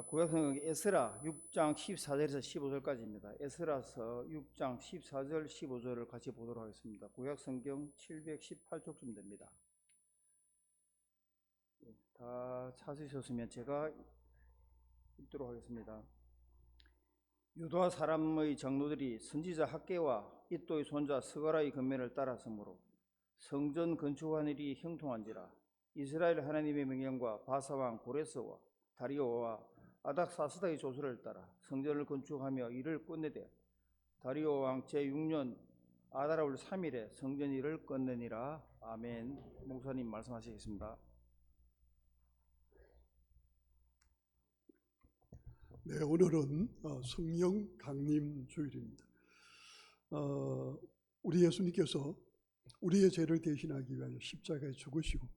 구약성경 에스라 6장 14절에서 15절까지입니다. 에스라서 6장 14절 15절을 같이 보도록 하겠습니다. 구약성경 718쪽쯤 됩니다. 다 찾으셨으면 제가 읽도록 하겠습니다. 유다 사람의 장로들이 선지자 학개와 이또의 손자 스가라의 권면을 따랐으므로 성전 건축한 일이 형통한지라. 이스라엘 하나님의 명령과 바사왕 고레스와 다리오와 아닥사스다의 조서를 따라 성전을 건축하며 일을 끝내되 다리오 왕 제6년 아다라올 3일에 성전 일을 끝내니라. 아멘. 목사님 말씀하시겠습니다. 네, 오늘은 성령 강림 주일입니다. 우리 예수님께서 우리의 죄를 대신하기 위하여 십자가에 죽으시고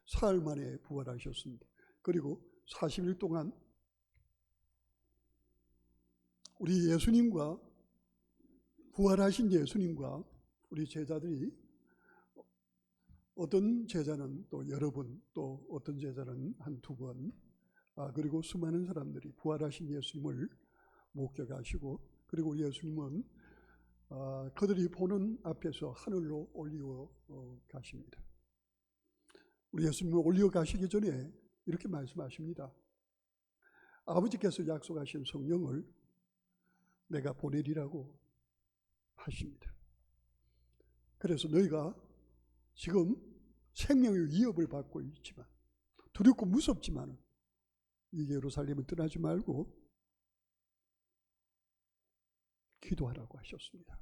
사흘 만에 부활하셨습니다. 그리고 40일 동안 우리 예수님과 부활하신 예수님과 우리 제자들이, 어떤 제자는 또 여러 번, 또 어떤 제자는 한두 번, 그리고 수많은 사람들이 부활하신 예수님을 목격하시고, 그리고 우리 예수님은 그들이 보는 앞에서 하늘로 올리어 가십니다. 우리 예수님을 올리어 가시기 전에 이렇게 말씀하십니다. 아버지께서 약속하신 성령을 내가 보내리라고 하십니다. 그래서 너희가 지금 생명의 위협을 받고 있지만, 두렵고 무섭지만 이 예루살렘을 떠나지 말고 기도하라고 하셨습니다.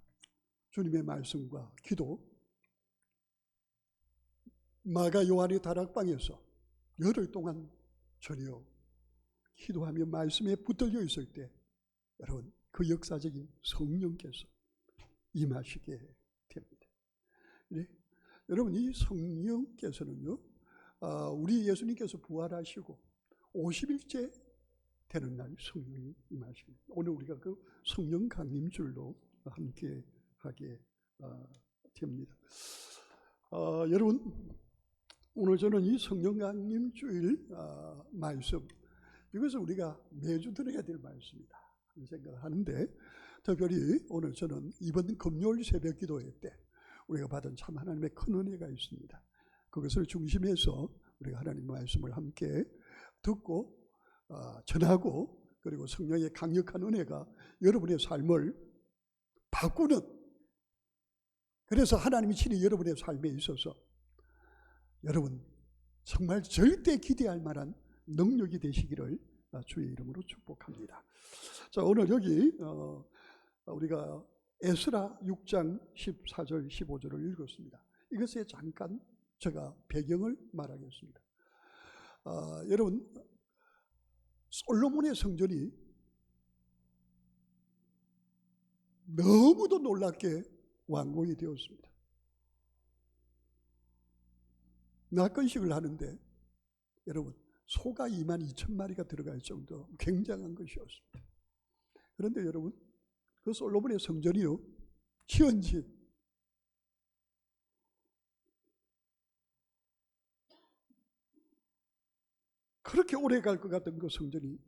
주님의 말씀과 기도, 마가 요한의 다락방에서 열흘 동안 전혀 기도하며 말씀에 붙들려 있을 때 여러분, 그 역사적인 성령께서 임하시게 됩니다. 네? 여러분, 이 성령께서는요, 우리 예수님께서 부활하시고 50일째 되는 날 성령이 임하십니다. 오늘 우리가 그 성령 강림줄로 함께 하게 됩니다. 여러분, 오늘 저는 이 성령 강림주일 말씀, 이것을 우리가 매주 들어야 될 말씀이다 생각을 하는데, 특별히 오늘 저는 이번 금요일 새벽 기도회 때 우리가 받은 참 하나님의 큰 은혜가 있습니다. 그것을 중심해서 우리가 하나님의 말씀을 함께 듣고 전하고, 그리고 성령의 강력한 은혜가 여러분의 삶을 바꾸는, 그래서 하나님이 친히 여러분의 삶에 있어서 여러분 정말 절대 기대할 만한 능력이 되시기를 주의 이름으로 축복합니다. 자, 오늘 여기 우리가 에스라 6장 14절 15절을 읽었습니다. 이것에 잠깐 제가 배경을 말하겠습니다. 여러분, 솔로몬의 성전이 너무도 놀랍게 완공이 되었습니다. 낙건식을 하는데 여러분, 소가 22,000마리가 들어갈 정도 굉장한 것이었습니다. 그런데 여러분, 그 솔로몬의 성전이요, 현재 그렇게 오래 갈 것 같던 그 성전이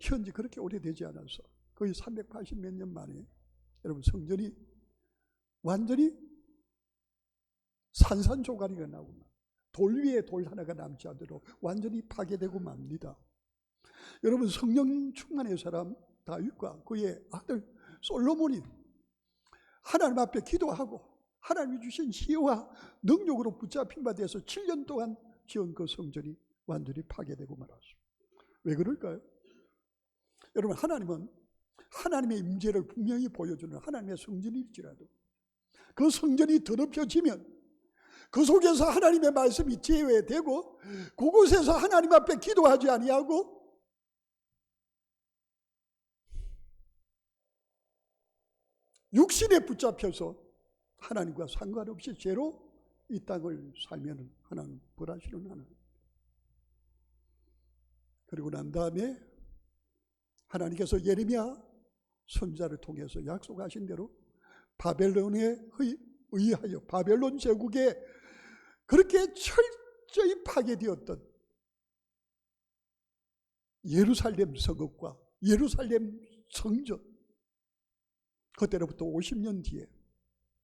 현재 그렇게 오래되지 않아서 거의 380몇 년 만에 여러분 성전이 완전히 산산조각이가 나오고 돌 위에 돌 하나가 남지 않도록 완전히 파괴되고 맙니다. 여러분, 성령 충만의 사람 다윗과 그의 아들 솔로몬이 하나님 앞에 기도하고 하나님이 주신 지혜와 능력으로 붙잡힌 바 돼서 7년 동안 지은 그 성전이 완전히 파괴되고 말았습니다. 왜 그럴까요? 여러분, 하나님은 하나님의 임재를 분명히 보여주는 하나님의 성전일지라도 그 성전이 더럽혀지면 그 속에서 하나님의 말씀이 제외되고 그곳에서 하나님 앞에 기도하지 아니하고 육신에 붙잡혀서 하나님과 상관없이 죄로 이 땅을 살면 하나님 벌하시는 하나님. 그리고 난 다음에 하나님께서 예레미야 선지자를 통해서 약속하신 대로 바벨론에 의하여 바벨론 제국에 그렇게 철저히 파괴되었던 예루살렘 성읍과 예루살렘 성전, 그때로부터 50년 뒤에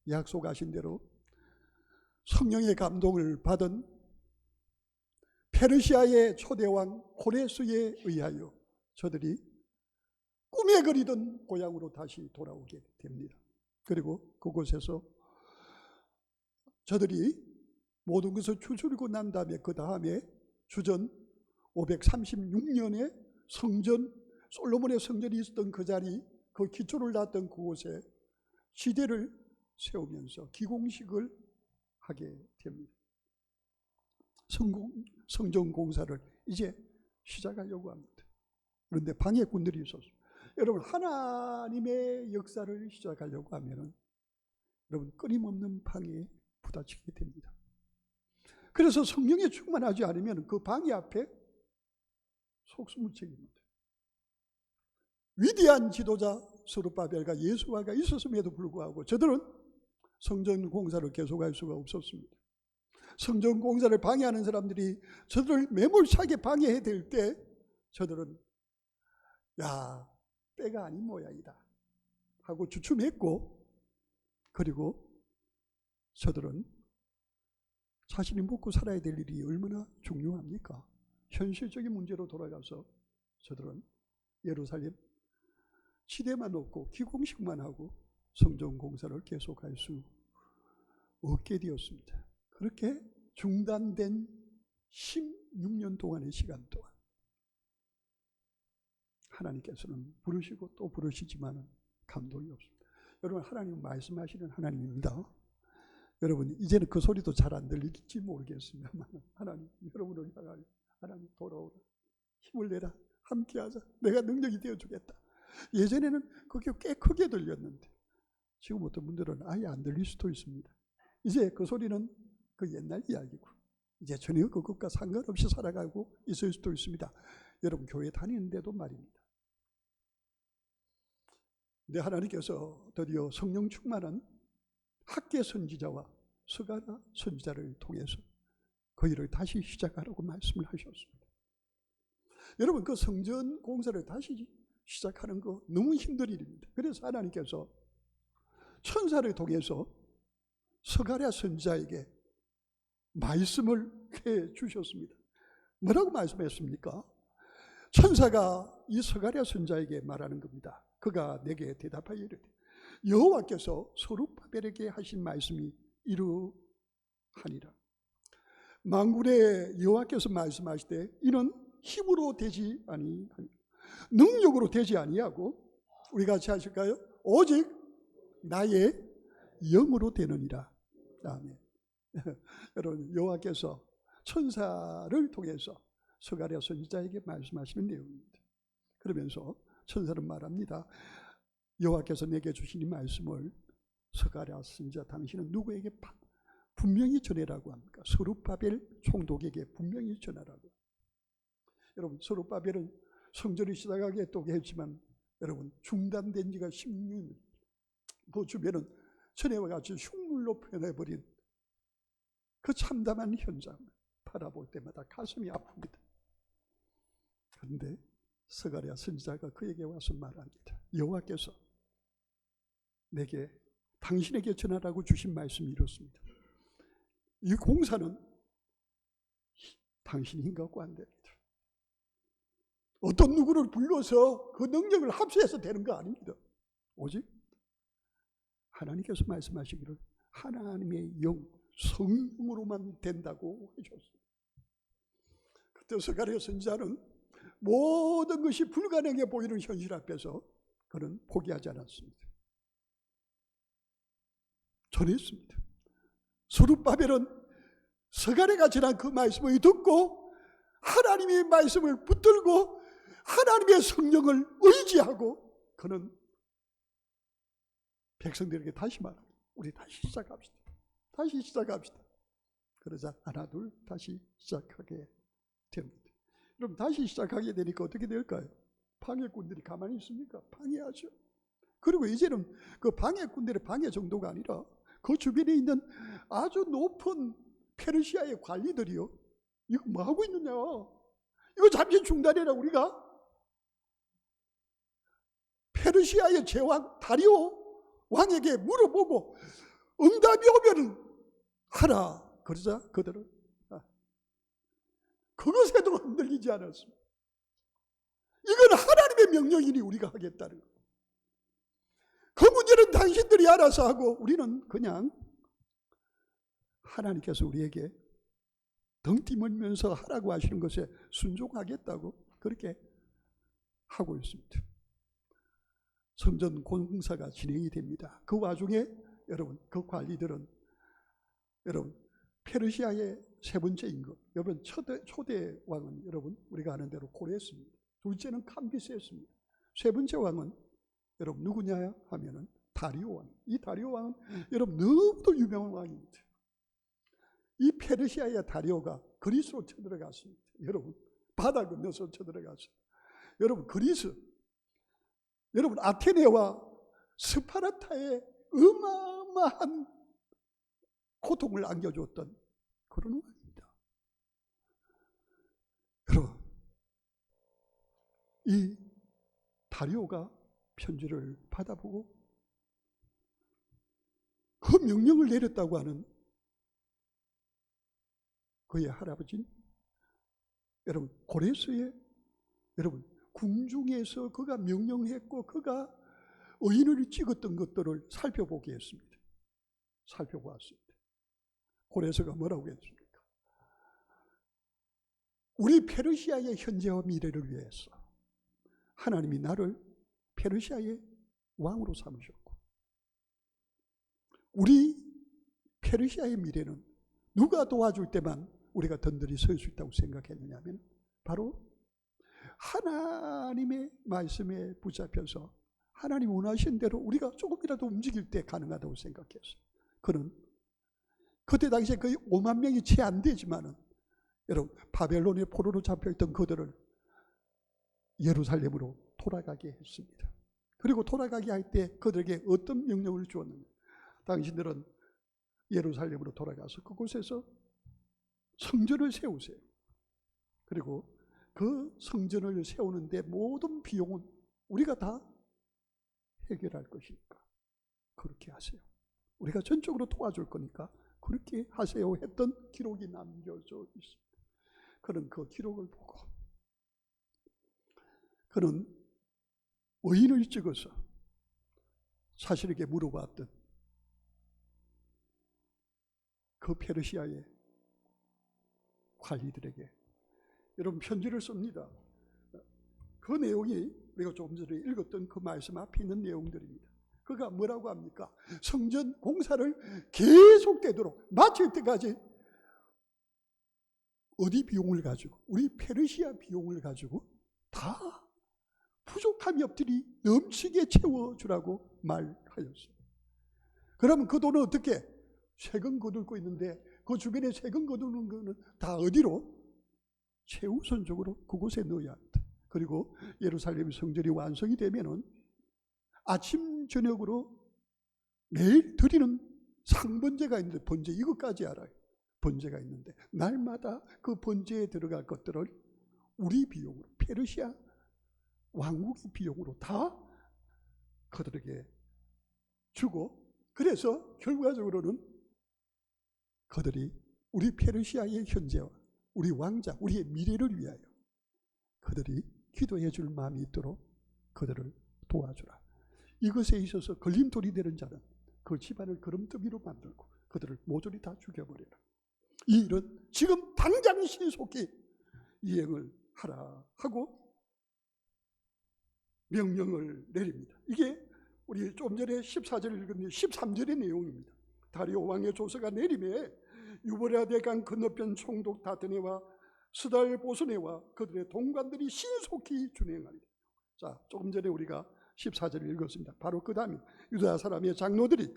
약속하신 대로 성령의 감동을 받은 페르시아의 초대왕 고레스에 의하여 저들이 꿈에 그리던 고향으로 다시 돌아오게 됩니다. 그리고 그곳에서 저들이 모든 것을 추스르고 난 다음에 그 다음에 주전 536년에 성전, 솔로몬의 성전이 있었던 그 자리, 그 기초를 놨던 그곳에 시대를 세우면서 기공식을 하게 됩니다. 성전 공사를 이제 시작하려고 합니다. 그런데 방해꾼들이 있었습니다. 여러분, 하나님의 역사를 시작하려고 하면은 여러분 끊임없는 방해에 부딪히게 됩니다. 그래서 성령에 충만하지 않으면 그 방해 앞에 속수무책입니다. 위대한 지도자 스룹바벨과 예수와가 있었음에도 불구하고 저들은 성전 공사를 계속할 수가 없었습니다. 성전 공사를 방해하는 사람들이 저들을 매몰차게 방해해야 될 때 저들은 야, 때가 아닌 모양이다 하고 주춤했고, 그리고 저들은 자신이 먹고 살아야 될 일이 얼마나 중요합니까? 현실적인 문제로 돌아가서 저들은 예루살렘 지대만 놓고 기공식만 하고 성전 공사를 계속할 수 없게 되었습니다. 그렇게 중단된 16년 동안의 시간 동안 하나님께서는 부르시고 또 부르시지만 감동이 없습니다. 여러분, 하나님은 말씀하시는 하나님입니다. 여러분, 이제는 그 소리도 잘 안 들릴지 모르겠습니다만 하나님, 여러분을 향하여 하나님 돌아오라, 힘을 내라, 함께하자, 내가 능력이 되어주겠다. 예전에는 그게 꽤 크게 들렸는데 지금 어떤 분들은 아예 안 들릴 수도 있습니다. 이제 그 소리는 그 옛날 이야기고 이제 전혀 그것과 상관없이 살아가고 있을 수도 있습니다. 여러분, 교회 다니는데도 말입니다. 근데 하나님께서 드디어 성령 충만한 학계 선지자와 스가랴 선지자를 통해서 그 일을 다시 시작하라고 말씀을 하셨습니다. 여러분, 그 성전 공사를 다시 시작하는 거 너무 힘든 일입니다. 그래서 하나님께서 천사를 통해서 스가랴 선지자에게 말씀을 해 주셨습니다. 뭐라고 말씀했습니까? 천사가 이 스가랴 선지자에게 말하는 겁니다. 그가 내게 대답하여 이르되 여호와께서 스룹바벨에게 하신 말씀이 이러하니라. 만군의 여호와께서 말씀하시되 이는 힘으로 되지 아니하니 능력으로 되지 아니하고, 우리 같이 하실까요? 오직 나의 영으로 되느니라. 아멘. 여러분, 여호와께서 천사를 통해서 스가랴 선지자에게 말씀하시는 내용입니다. 그러면서 천사는 말합니다. 여호와께서 내게 주신 이 말씀을 스가랴 선지자 당신은 누구에게 분명히 전해라고 합니까? 스룹바벨 총독에게 분명히 전하라고. 여러분, 스룹바벨은 성전을 시작하겠다고 했지만 여러분, 중단된 지가 16년, 그 주변은 전에와 같이 흉물로 변해버린 그 참담한 현장을 바라볼 때마다 가슴이 아픕니다. 그런데 스가랴 선지자가 그에게 와서 말합니다. 여호와께서 내게 당신에게 전하라고 주신 말씀이 이렇습니다. 이 공사는 당신이 힘갖고 안 됩니다. 어떤 누구를 불러서 그 능력을 합수해서 되는 거 아닙니다. 오직 하나님께서 말씀하시기를 하나님의 영, 성령으로만 된다고 하셨습니다. 그때 스가랴 선지자는 모든 것이 불가능해 보이는 현실 앞에서 그는 포기하지 않았습니다. 전했습니다. 스룹바벨은 스가랴가 전한 그 말씀을 듣고 하나님의 말씀을 붙들고 하나님의 성령을 의지하고 그는 백성들에게 다시 말합니다. 우리 다시 시작합시다. 다시 시작합시다. 그러자 하나 둘 다시 시작하게 됩니다. 그럼 다시 시작하게 되니까 어떻게 될까요? 방해꾼들이 가만히 있습니까? 방해하죠. 그리고 이제는 그 방해꾼들의 방해 정도가 아니라 그 주변에 있는 아주 높은 페르시아의 관리들이요, 이거 뭐 하고 있느냐, 이거 잠시 중단해라, 우리가 페르시아의 제왕 다리오 왕에게 물어보고 응답이 오면 하라. 그러자 그들은 그것에도 흔들리지 않았습니다. 이건 하나님의 명령이니 우리가 하겠다는 거예요. 그 문제는 당신들이 알아서 하고 우리는 그냥 하나님께서 우리에게 등 뛰면서 하라고 하시는 것에 순종하겠다고 그렇게 하고 있습니다. 성전 공사가 진행이 됩니다. 그 와중에 여러분 그 관리들은 여러분 페르시아의 세 번째 임금, 여러분 초대 왕은 여러분 우리가 아는 대로 고레스입니다. 둘째는 캄비스였습니다. 세 번째 왕은 여러분 누구냐 하면은 다리오 왕. 이 다리오 왕은 여러분 너무도 유명한 왕입니다. 이 페르시아의 다리오가 그리스로 쳐들어갔습니다. 여러분 바다 건너서 쳐들어갔습니다. 여러분 그리스, 여러분 아테네와 스파르타에 어마어마한 고통을 안겨줬던 그런 왕입니다. 여러분 이 다리오가 편지를 받아보고 그 명령을 내렸다고 하는 그의 할아버지는 여러분 고레스의 여러분 궁중에서 그가 명령했고 그가 의인을 찍었던 것들을 살펴보게 했습니다. 살펴보았습니다. 고레스가 뭐라고 했습니까? 우리 페르시아의 현재와 미래를 위해서 하나님이 나를 페르시아의 왕으로 삼으셨고 우리 페르시아의 미래는 누가 도와줄 때만 우리가 든든히 설 수 있다고 생각했느냐 하면 바로 하나님의 말씀에 붙잡혀서 하나님 원하신 대로 우리가 조금이라도 움직일 때 가능하다고 생각했어요. 그는 그때 당시에 거의 5만 명이 채 안 되지만은 여러분 바벨론의 포로로 잡혀있던 그들을 예루살렘으로 돌아가게 했습니다. 그리고 돌아가게 할 때 그들에게 어떤 명령을 주었느냐. 당신들은 예루살렘으로 돌아가서 그곳에서 성전을 세우세요. 그리고 그 성전을 세우는데 모든 비용은 우리가 다 해결할 것이니까 그렇게 하세요. 우리가 전적으로 도와줄 거니까 그렇게 하세요 했던 기록이 남겨져 있습니다. 그는 그 기록을 보고 그는 의인을 찍어서 사실에게 물어봤던 그 페르시아의 관리들에게 여러분 편지를 씁니다. 그 내용이 우리가 조금 전에 읽었던 그 말씀 앞에 있는 내용들입니다. 그가 뭐라고 합니까? 성전 공사를 계속되도록 마칠 때까지 어디 비용을 가지고 우리 페르시아 비용을 가지고 다 부족함이 없으니 넘치게 채워주라고 말하였어요. 그러면 그 돈은 어떻게? 세금 거둘고 있는데 그 주변에 세금 거두는 거는 다 어디로? 최우선적으로 그곳에 넣어야 한다. 그리고 예루살렘 성전이 완성이 되면은 아침 저녁으로 매일 드리는 상번제가 있는데 번제 이것까지 알아요. 번제가 있는데 날마다 그 번제에 들어갈 것들을 우리 비용으로 페르시아 왕국의 비용으로 다 그들에게 주고 그래서 결과적으로는 그들이 우리 페르시아의 현재와 우리 왕자, 우리의 미래를 위하여 그들이 기도해 줄 마음이 있도록 그들을 도와주라. 이것에 있어서 걸림돌이 되는 자는 그 집안을 거름더미로 만들고 그들을 모조리 다 죽여버려라. 이 일은 지금 당장 신속히 이행을 하라 하고 명령을 내립니다. 이게 우리 좀 전에 14절 읽었는데 13절의 내용입니다. 다리오 왕의 조서가 내림에 유브라데 강 건너편 총독 다드네와 스달 보스네와 그들의 동관들이 신속히 준행하리라. 자, 조금 전에 우리가 14절을 읽었습니다. 바로 그 다음에 유다 사람의 장로들이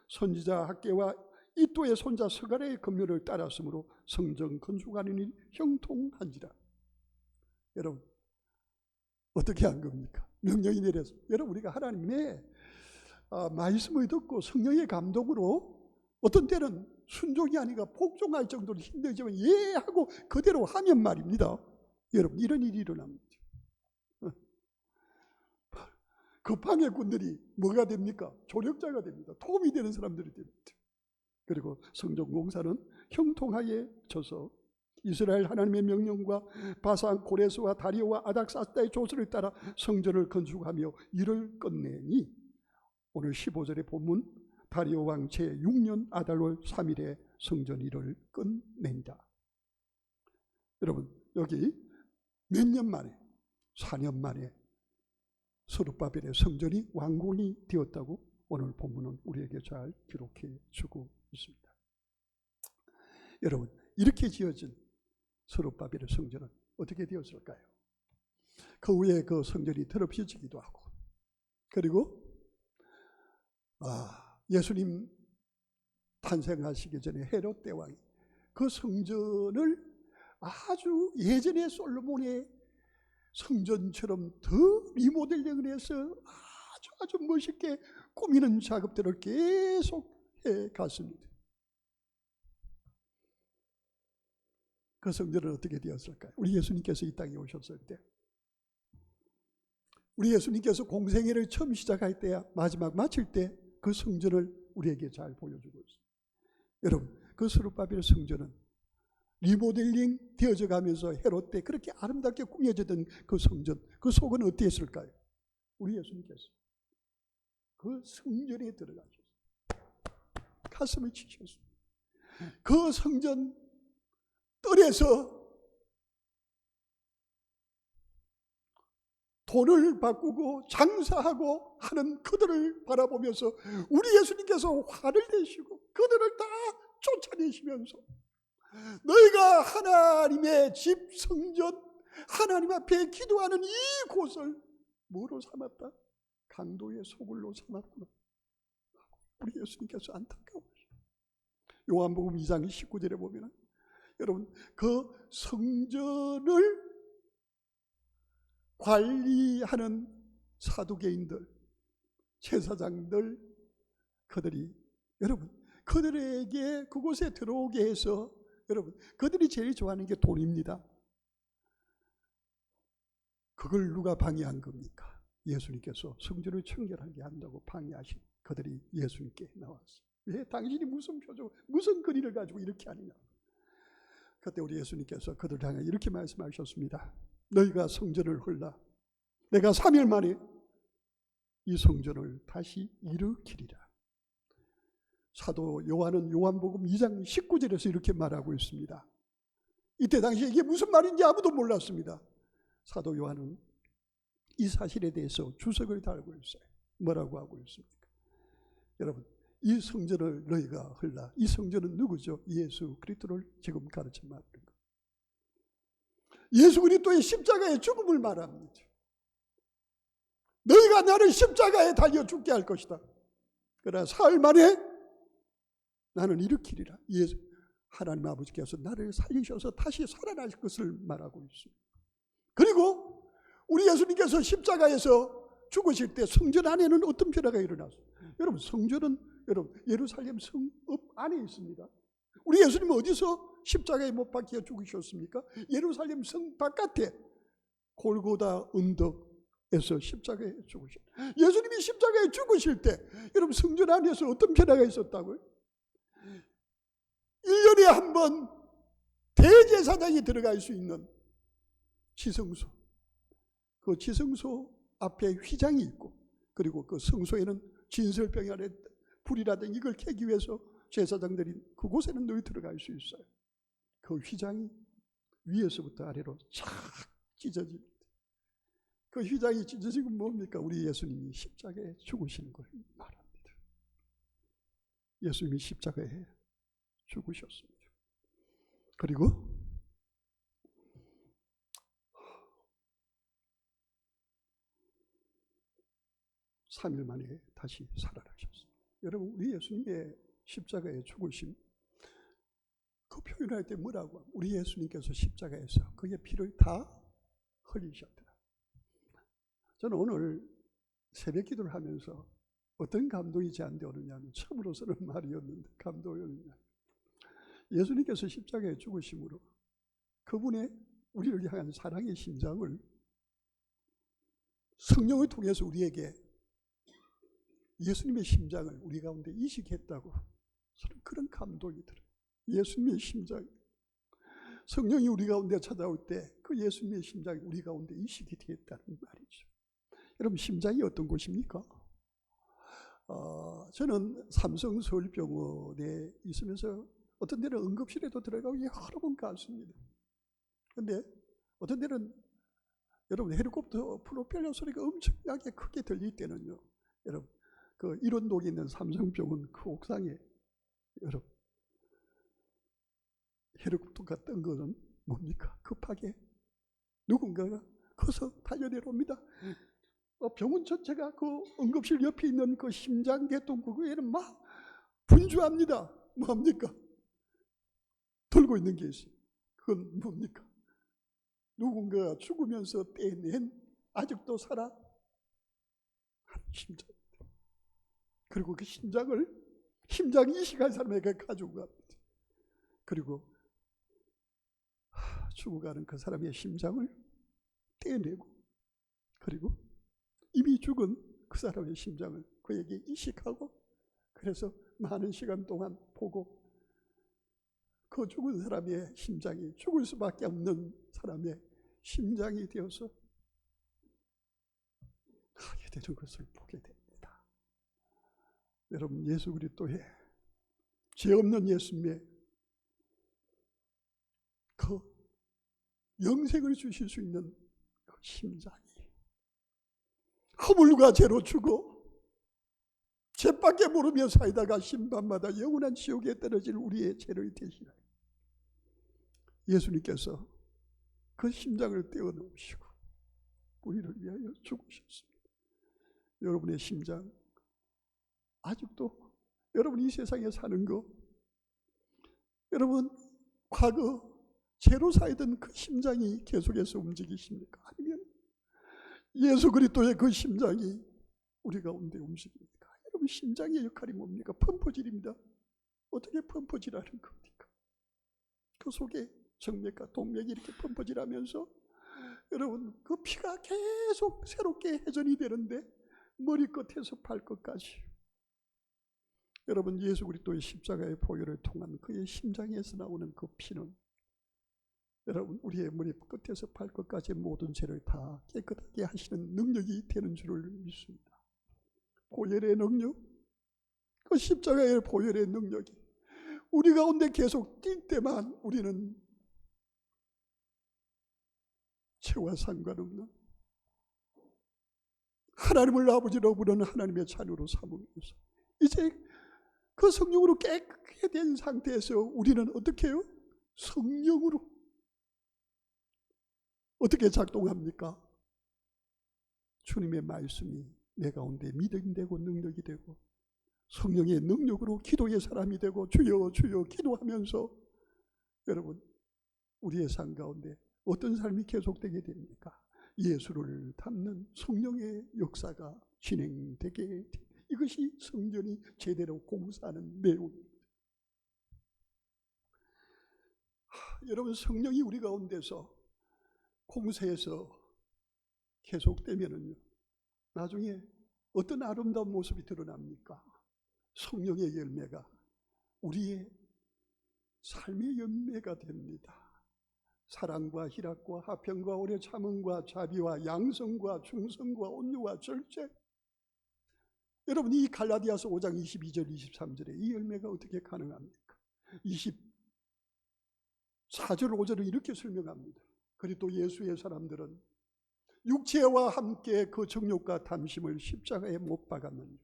선지자 학계와 이또의 손자 스가랴의 급료를 따랐으므로 성전 건축하는 일이 형통한지라. 여러분 어떻게 한 겁니까? 명령이 내려서 여러분 우리가 하나님의 말씀을 듣고 성령의 감동으로 어떤 때는 순종이 아니라 복종할 정도로 힘들지만 예하고 그대로 하면 말입니다. 여러분 이런 일이 일어납니다. 그 그 방해꾼들이 뭐가 됩니까? 조력자가 됩니다. 도움이 되는 사람들이 됩니다. 그리고 성전 공사는 형통하게 져서 이스라엘 하나님의 명령과 바산 고레스와 다리오와 아닥사스다의 조서를 따라 성전을 건축하며 일을 끝내니 오늘 15절의 본문 다리오 왕 제6년 아달월 3일에 성전 일을 끝낸다. 여러분 여기 몇 년 만에 4년 만에 스룹바벨의 성전이 완공이 되었다고 오늘 본문은 우리에게 잘 기록해 주고 있습니다. 여러분 이렇게 지어진 스룹바벨의 성전은 어떻게 되었을까요? 그 후에 그 성전이 더럽혀지기도 하고 그리고 예수님 탄생하시기 전에 헤롯 대왕이 그 성전을 아주 예전의 솔로몬의 성전처럼 더 리모델링을 해서 아주 멋있게 꾸미는 작업들을 계속 해 갔습니다. 그 성전은 어떻게 되었을까요? 우리 예수님께서 이 땅에 오셨을 때 우리 예수님께서 공생애를 처음 시작할 때야 마지막 마칠 때 그 성전을 우리에게 잘 보여주고 있습니다. 여러분 그 스룹바벨 성전은 리모델링 되어져 가면서 헤롯 때 그렇게 아름답게 꾸며지던 그 성전 그 속은 어땠을까요? 우리 예수님께서 그 성전에 들어가셔서 가슴을 치셨습니다. 그 성전 뜰에서 돈을 바꾸고 장사하고 하는 그들을 바라보면서 우리 예수님께서 화를 내시고 그들을 다 쫓아내시면서 너희가 하나님의 집 성전 하나님 앞에 기도하는 이곳을 뭐로 삼았다? 강도의 소굴로 삼았구나. 우리 예수님께서 안타까워하시고 요한복음 2장 19절에 보면 여러분 그 성전을 관리하는 사두개인들 제사장들 그들이 여러분 그들에게 그곳에 들어오게 해서 여러분 그들이 제일 좋아하는 게 돈입니다. 그걸 누가 방해한 겁니까? 예수님께서 성전을 청결하게 한다고 방해하신 그들이 예수님께 나왔어요. 왜 당신이 무슨 표정 무슨 거리를 가지고 이렇게 하느냐. 그때 우리 예수님께서 그들을 향해 이렇게 말씀하셨습니다. 너희가 성전을 헐라 내가 3일 만에 이 성전을 다시 일으키리라. 사도 요한은 요한복음 2장 19절에서 이렇게 말하고 있습니다. 이때 당시에 이게 무슨 말인지 아무도 몰랐습니다. 사도 요한은 이 사실에 대해서 주석을 달고 있어요. 뭐라고 하고 있습니까? 여러분 이 성전을 너희가 헐라. 이 성전은 누구죠? 예수 그리스도를 지금 가르쳐 말하는 것. 예수 그리스도의 십자가의 죽음을 말합니다. 너희가 나를 십자가에 달려 죽게 할 것이다. 그러나 사흘 만에 나는 일으키리라. 예수 하나님 아버지께서 나를 살리셔서 다시 살아날 것을 말하고 있습니다. 그리고 우리 예수님께서 십자가에서 죽으실 때 성전 안에는 어떤 변화가 일어났어요? 여러분 성전은 여러분 예루살렘 성읍 안에 있습니다. 우리 예수님은 어디서 십자가에 못 박혀 죽으셨습니까? 예루살렘 성 바깥에 골고다 언덕에서 십자가에 죽으셨어요. 예수님이 십자가에 죽으실 때 여러분 성전 안에서 어떤 변화가 있었다고요? 1년에 한 번 대제사장이 들어갈 수 있는 지성소, 그 지성소 앞에 휘장이 있고 그리고 그 성소에는 진설병 안에 불이라든지 이걸 캐기 위해서 제사장들이 그곳에는 늘 들어갈 수 있어요. 그 휘장이 위에서부터 아래로 착 찢어집니다. 그 휘장이 찢어지고 뭡니까? 우리 예수님이 십자가에 죽으시는 걸 말합니다. 예수님이 십자가에 죽으셨습니다. 그리고 3일 만에 다시 살아나셨습니다. 여러분 우리 예수님의 십자가에 죽으심 그 표현할 때 뭐라고 하면 우리 예수님께서 십자가에서 그의 피를 다 흘리셨다. 저는 오늘 새벽 기도를 하면서 어떤 감동이 저한테 오느냐면 처음으로서는 말이었는데 감동이었느냐. 예수님께서 십자가에 죽으심으로 그분의 우리를 향한 사랑의 심장을 성령을 통해서 우리에게 예수님의 심장을 우리 가운데 이식했다고 저는 그런 감동이 들어요. 예수님의 심장, 성령이 우리 가운데 찾아올 때 그 예수님의 심장이 우리 가운데 이식이 되었다는 말이죠. 여러분, 심장이 어떤 곳입니까? 저는 삼성서울병원에 있으면서 어떤 데는 응급실에도 들어가고 여러 번 갔습니다. 그런데 어떤 데는 여러분 헬리콥터 프로펠러 소리가 엄청나게 크게 들릴 때는요, 여러분 그 일원동에 있는 삼성병원 그 옥상에 여러분 헬리콥터가 뜬 것은 뭡니까? 급하게 누군가가 커서 달려내려옵니다. 병원 전체가 그 응급실 옆에 있는 그 심장계통 그거에는 막 분주합니다. 뭡니까? 들고 있는 게 있어요. 그건 뭡니까? 누군가가 죽으면서 떼낸 아직도 살아 심장. 그리고 그 심장 이식한 사람에게 가지고 갑니다. 그리고 죽어가는 그 사람의 심장을 떼내고, 그리고 이미 죽은 그 사람의 심장을 그에게 이식하고, 그래서 많은 시간 동안 보고 그 죽은 사람의 심장이 죽을 수밖에 없는 사람의 심장이 되어서 하게 되는 것을 보게 됩니다. 여러분, 예수 그리스도의 죄 없는 예수님의 그 영생을 주실 수 있는 그 심장이 허물과 죄로 죽어 죄밖에 모르며 살다가 심판마다 영원한 지옥에 떨어질 우리의 죄를 대신하여 예수님께서 그 심장을 떼어놓으시고 우리를 위하여 죽으셨습니다. 여러분의 심장, 아직도 여러분 이 세상에 사는 거, 여러분 과거 죄로 살던 그 심장이 계속해서 움직이십니까? 아니면 예수 그리스도의 그 심장이 우리 가운데 움직입니까? 여러분, 심장의 역할이 뭡니까? 펌프질입니다. 어떻게 펌프질하는 겁니까? 그 속에 정맥과 동맥이 이렇게 펌프질하면서 여러분 그 피가 계속 새롭게 회전이 되는데 머리끝에서 발끝까지 여러분 예수 그리스도의 십자가의 보혈을 통한 그의 심장에서 나오는 그 피는 여러분 우리의 머리끝에서 발끝까지 모든 죄를 다 깨끗하게 하시는 능력이 되는 줄을 믿습니다. 보혈의 능력, 그 십자가의 보혈의 능력이 우리 가운데 계속 뛸 때만 우리는 죄와 상관없는 하나님을 아버지로 부르는 하나님의 자녀로 삼으면서 이제 그 성령으로 깨끗하게 된 상태에서 우리는 어떻게 해요? 성령으로 어떻게 작동합니까? 주님의 말씀이 내 가운데 믿음이 되고 능력이 되고 성령의 능력으로 기도의 사람이 되고 주여 주여 기도하면서 여러분 우리의 삶 가운데 어떤 삶이 계속되게 됩니까? 예수를 닮는 성령의 역사가 진행되게 됩니다. 이것이 성전이 제대로 공사하는 내용입니다. 여러분 성령이 우리 가운데서 공사해서 계속되면은요 나중에 어떤 아름다운 모습이 드러납니까? 성령의 열매가 우리의 삶의 열매가 됩니다. 사랑과 희락과 화평과 오래 참음과 자비와 양성과 충성과 온유와 절제. 여러분 이 갈라디아서 5장 22절 23절에 이 열매가 어떻게 가능합니까? 24절 5절은 이렇게 설명합니다. 그리고 또 예수의 사람들은 육체와 함께 그 정욕과 탐심을 십자가에 못 박았느니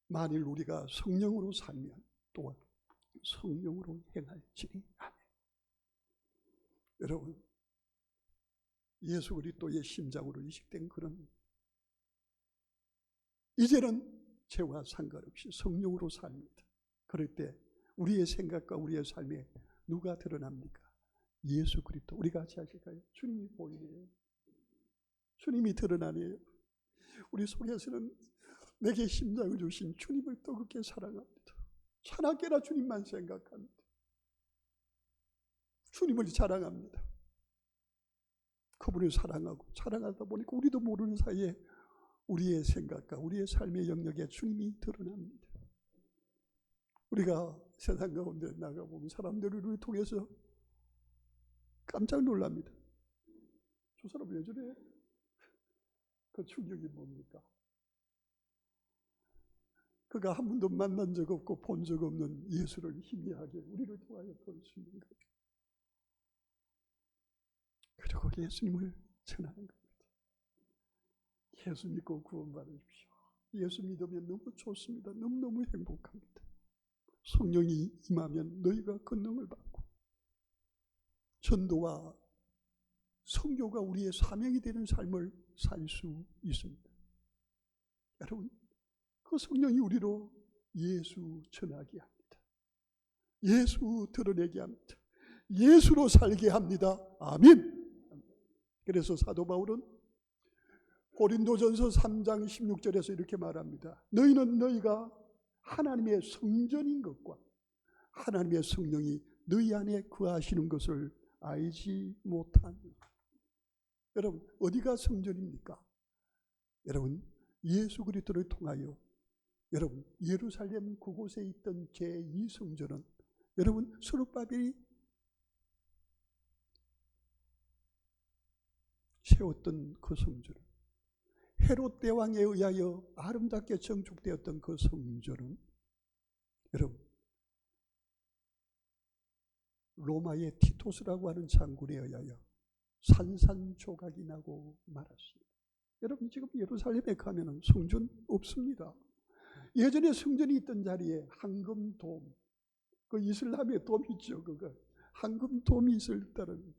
만일 우리가 성령으로 살면 또한 성령으로 행할지니. 아멘. 여러분 예수 그리스도의 심장으로 이식된 그런 이제는 죄와 상관없이 성령으로 삽니다. 그럴 때 우리의 생각과 우리의 삶에 누가 드러납니까? 예수 그리스도. 우리가 같이 하실까요? 주님이 보이네요. 주님이 드러나네요. 우리 속에서는 내게 심장을 주신 주님을 뜨겁게 사랑합니다. 사랑께나 주님만 생각합니다. 주님을 사랑합니다. 그분을 사랑하고 사랑하다 보니까 우리도 모르는 사이에 우리의 생각과 우리의 삶의 영역에 주님이 드러납니다. 우리가 세상 가운데 나가보면 사람들을 우리 통해서 깜짝 놀랍니다. 저 사람 왜 저래? 그 충격이 뭡니까? 그가 한 번도 만난 적 없고 본 적 없는 예수를 희미하게 우리를 통하여 볼 수 있는 것. 그리고 예수님을 전하는 겁니다. 예수 믿고 구원받으십시오. 예수 믿으면 너무 좋습니다. 너무너무 행복합니다. 성령이 임하면 너희가 권능을 받고 전도와 선교가 우리의 사명이 되는 삶을 살 수 있습니다. 여러분, 그 성령이 우리로 예수 전하게 합니다. 예수 드러내게 합니다. 예수로 살게 합니다. 아멘. 그래서 사도 바울은 고린도전서 3장 16절에서 이렇게 말합니다. 너희는 너희가 하나님의 성전인 것과 하나님의 성령이 너희 안에 거하시는 것을 알지 못하느냐. 여러분, 어디가 성전입니까? 여러분, 예수 그리스도를 통하여 여러분 예루살렘 그곳에 있던 제2성전은 여러분 스룹바벨이 세웠던 그 성전은, 헤롯 대왕에 의하여 아름답게 건축되었던 그 성전은 여러분 로마의 티토스라고 하는 장군에 의하여 산산조각이 나고 말았습니다. 여러분, 지금 예루살렘에 가면 성전 없습니다. 예전에 성전이 있던 자리에 황금돔, 그 이슬람의 돔 있죠. 그거 황금돔이 있었다는.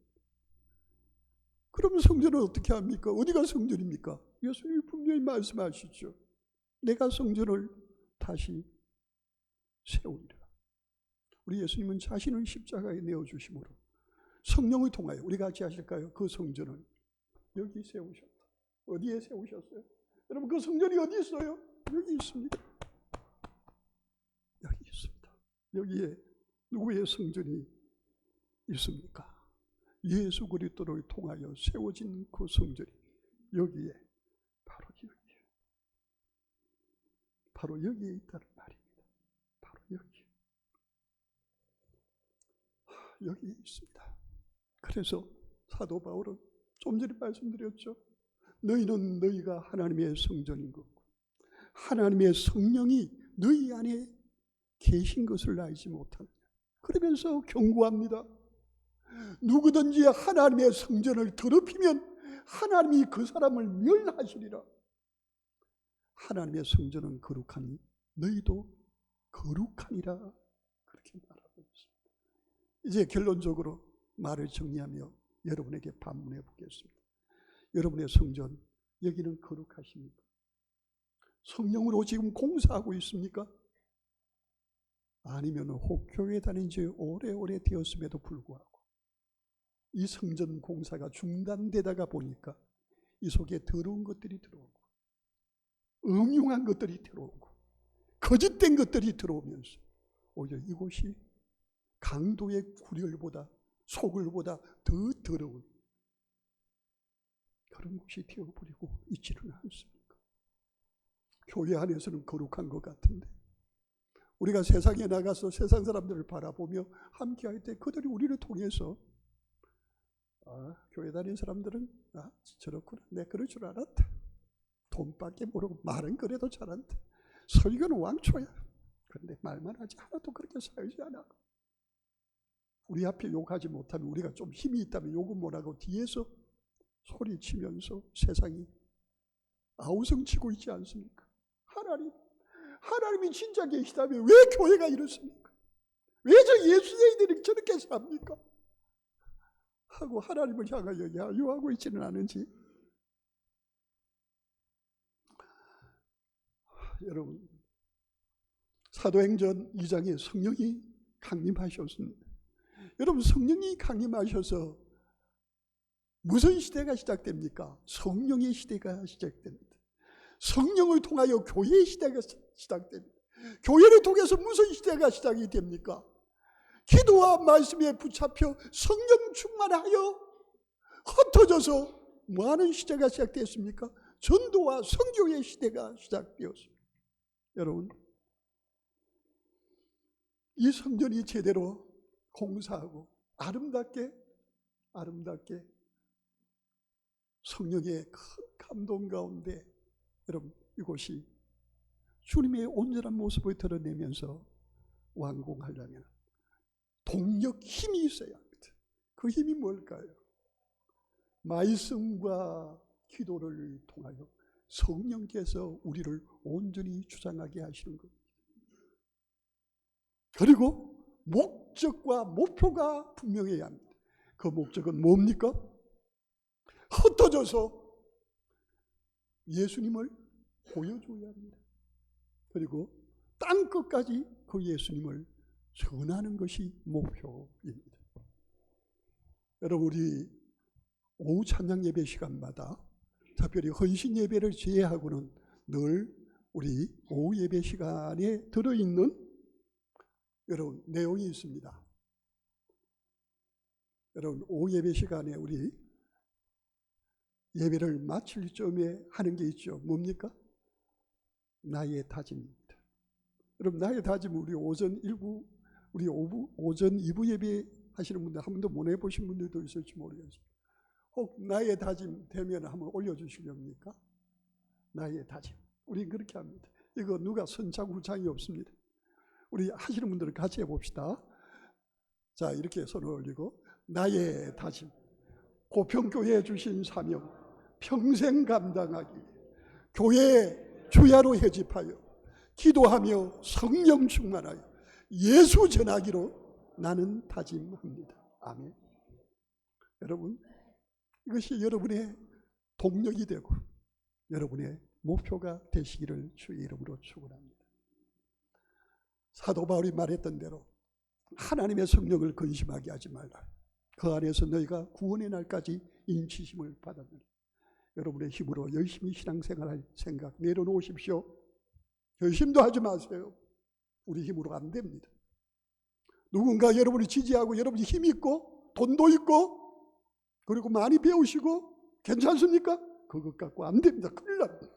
그러면 성전을 어떻게 합니까? 어디가 성전입니까? 예수님이 분명히 말씀하시죠. 내가 성전을 다시 세우리라. 우리 예수님은 자신을 십자가에 내어주심으로 성령을 통하여 우리 같이 하실까요? 그 성전을 여기 세우셨다. 어디에 세우셨어요? 여러분, 그 성전이 어디 있어요? 여기 있습니다. 여기 있습니다. 여기에 누구의 성전이 있습니까? 예수 그리스도를 통하여 세워진 그 성전이 여기에 바로 여기에 있다는 말입니다. 바로 여기에 있습니다. 그래서 사도 바울은 좀 전에 말씀드렸죠. 너희는 너희가 하나님의 성전인 것고 하나님의 성령이 너희 안에 계신 것을 알지 못하느냐. 그러면서 경고합니다. 누구든지 하나님의 성전을 더럽히면 하나님이 그 사람을 멸하시리라. 하나님의 성전은 거룩하니 너희도 거룩하니라. 그렇게 말하고 있습니다. 이제 결론적으로 말을 정리하며 여러분에게 반문해 보겠습니다. 여러분의 성전, 여기는 거룩하십니까? 성령으로 지금 공사하고 있습니까? 아니면 혹 교회 다닌 지 오래오래 되었음에도 불구하고 이 성전 공사가 중단되다가 보니까 이 속에 더러운 것들이 들어오고 음흉한 것들이 들어오고 거짓된 것들이 들어오면서 오히려 이곳이 강도의 구렬보다 소굴보다 더 더러운 그런 곳이 되어버리고 있지는 않습니까? 교회 안에서는 거룩한 것 같은데 우리가 세상에 나가서 세상 사람들을 바라보며 함께할 때 그들이 우리를 통해서 교회 다니는 사람들은 저렇구나, 내가 그럴 줄 알았다. 돈밖에 모르고 말은 그래도 잘한다. 설교는 왕초야. 그런데 말만 하지 하나도 그렇게 살지 않아. 우리 앞에 욕하지 못하면, 우리가 좀 힘이 있다면 욕은 못하고 뒤에서 소리치면서 세상이 아우성치고 있지 않습니까? 하나님이 진짜 계시다면 왜 교회가 이렇습니까? 왜 저 예수쟁이들이 저렇게 삽니까? 하고 하나님을 향하여 야유하고 있지는 않은지. 여러분, 사도행전 2장에 성령이 강림하셨습니다. 여러분, 성령이 강림하셔서 무슨 시대가 시작됩니까? 성령의 시대가 시작됩니다. 성령을 통하여 교회의 시대가 시작됩니다. 교회를 통해서 무슨 시대가 시작이 됩니까? 기도와 말씀에 붙잡혀 성령 충만하여 흩어져서 뭐하는 시대가 시작됐습니까? 전도와 선교의 시대가 시작되었습니다. 여러분, 이 성전이 제대로 공사하고 아름답게 성령의 큰 감동 가운데 여러분 이곳이 주님의 온전한 모습을 드러내면서 완공하려면 동력 힘이 있어야 합니다. 그 힘이 뭘까요? 말씀과 기도를 통하여 성령께서 우리를 온전히 주장하게 하시는 겁니다. 그리고 목적과 목표가 분명해야 합니다. 그 목적은 뭡니까? 흩어져서 예수님을 보여줘야 합니다. 그리고 땅끝까지 그 예수님을 전하는 것이 목표입니다. 여러분, 우리 오후 찬양 예배 시간마다 특별히 헌신 예배를 제외하고는 늘 우리 오후 예배 시간에 들어있는 여러분 내용이 있습니다. 여러분, 오후 예배 시간에 우리 예배를 마칠 쯤에 하는 게 있죠. 뭡니까? 나의 다짐입니다. 여러분, 나의 다짐은 우리 오전 1부, 우리 오전 2부 예배 하시는 분들 한 번도 못 해보신 분들도 있을지 모르겠습니다. 혹 나의 다짐 되면 한번 올려주시렵니까? 나의 다짐. 우리 그렇게 합니다. 이거 누가 선창 후창이 없습니다. 우리 하시는 분들은 같이 해봅시다. 자, 이렇게 손을 올리고 나의 다짐, 고평교회에 주신 사명 평생 감당하기, 교회 주야로 회집하여 기도하며 성령 충만하여 예수 전하기로 나는 다짐합니다. 아멘. 여러분, 이것이 여러분의 동력이 되고 여러분의 목표가 되시기를 주의 이름으로 축원합니다. 사도 바울이 말했던 대로 하나님의 성령을 근심하게 하지 말라. 그 안에서 너희가 구원의 날까지 인치심을 받았느니. 여러분의 힘으로 열심히 신앙생활할 생각 내려놓으십시오. 열심도 하지 마세요. 우리 힘으로 안 됩니다. 누군가 여러분을 지지하고 여러분이 힘이 있고 돈도 있고 그리고 많이 배우시고 괜찮습니까? 그것 갖고 안 됩니다. 큰일 납니다.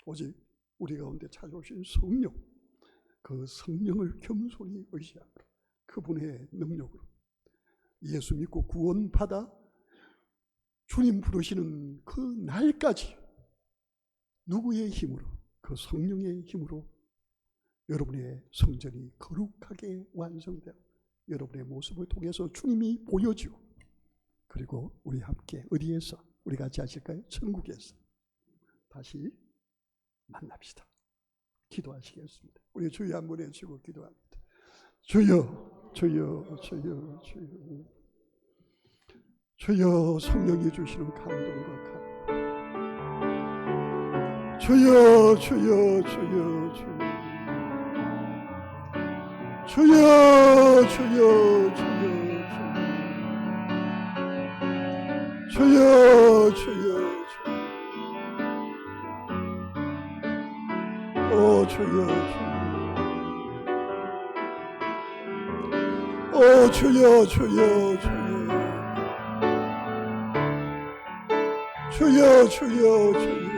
오직 우리 가운데 찾아오신 성령, 그 성령을 겸손히 의지하고 그분의 능력으로 예수 믿고 구원받아 주님 부르시는 그 날까지 누구의 힘으로? 그 성령의 힘으로 여러분의 성전이 거룩하게 완성되고 여러분의 모습을 통해서 주님이 보여지고 그리고 우리 함께 어디에서 우리 같이 하실까요? 천국에서 다시 만납시다. 기도하시겠습니다. 우리 주여 한번 해주시고 기도합니다. 주여, 주여, 주여, 주여, 주여, 성령이 주시는 감동과 감동. 주여, 주여, 주여, 주여, 주여, 주여, 주여, 주여, 주여, 오 주여, 오 주여, 주여, 주여, 주여, 주여, 주여.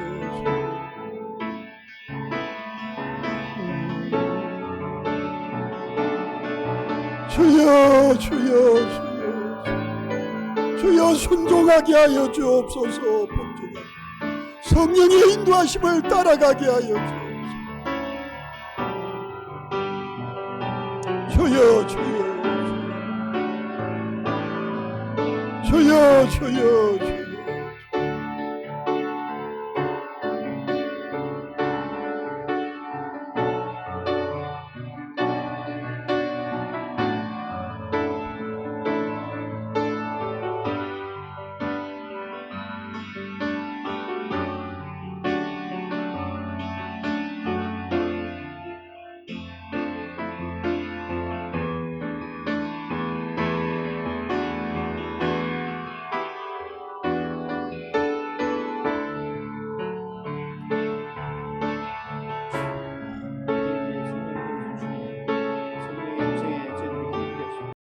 주여, 주여, 주여, 주여, 순종하게 하여 주옵소서. 본주가 성령의 인도하심을 따라가게 하여 주옵소서. 주여, 주여, 주여, 주여, 주여.